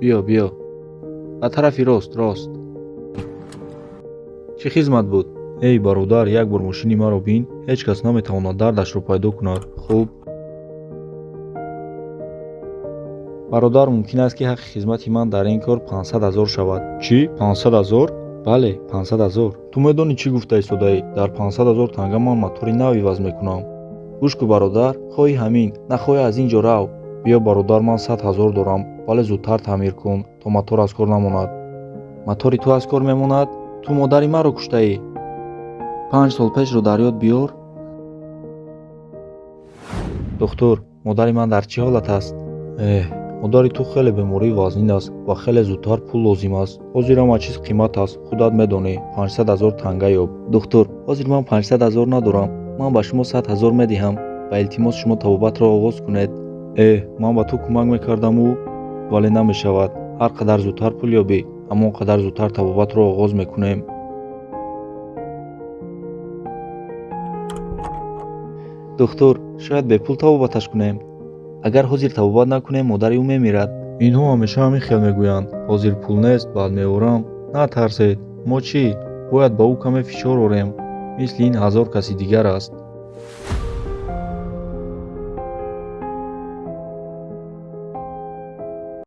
بیا ба тарафи рост. чӣ хизмат буд? эй бародар, як бор мошини маро бин. ҳеҷ кас наметавонад дардашро пайдо кунад. хуб бародар, мумкин аст ки ҳаққи хизмати ман дар ин кор 500 000 шавад. чӣ? 500 000? бале, 500 000. ту медонӣ чӣ гуфта истодаӣ? дар 500 000 танга ман мотори нав иваз мекунам. гӯш кун бародар, хоҳӣ ҳамин, нахоҳӣ аз ин ҷо рав. биё бародар, ман 100 000 дорам, вале зудтар таъмир кун, то мотор аз кор намонад. мотори ту аз кор мемонад? ту модари маро куштаӣ. 5 сол пешро дар ёд биёр. духтур, модари ман дар чӣ ҳолат аст? модари ту хеле бемории вазнин аст ва хеле зудтар пул лозим аст. ҳозирам аз чиз қимат аст, худат медонӣ. 500 000 танга ёб. духтур, ҳозир ман 500 000 надорам. ман ба шумо 100 000 медиҳам. ба илтимос шумо табобатро оғоз кунед. ман ба ту кӯмак мекардаму, вале намешавад. ҳар қадар зудтар пул ёбӣ, ҳамон қадар зудтар табобатро оғоз мекунем. духтур, шояд бепул табобаташ кунем. агар ҳозир табобат накунем, модари ӯ мемирад. инҳо ҳамеша ҳамин хел мегӯянд. ҳозир пул нест, баъд меорам. натарсед. мо чӣ? бояд ба ӯ каме фишор орем. мисли ин 1000 каси дигар аст.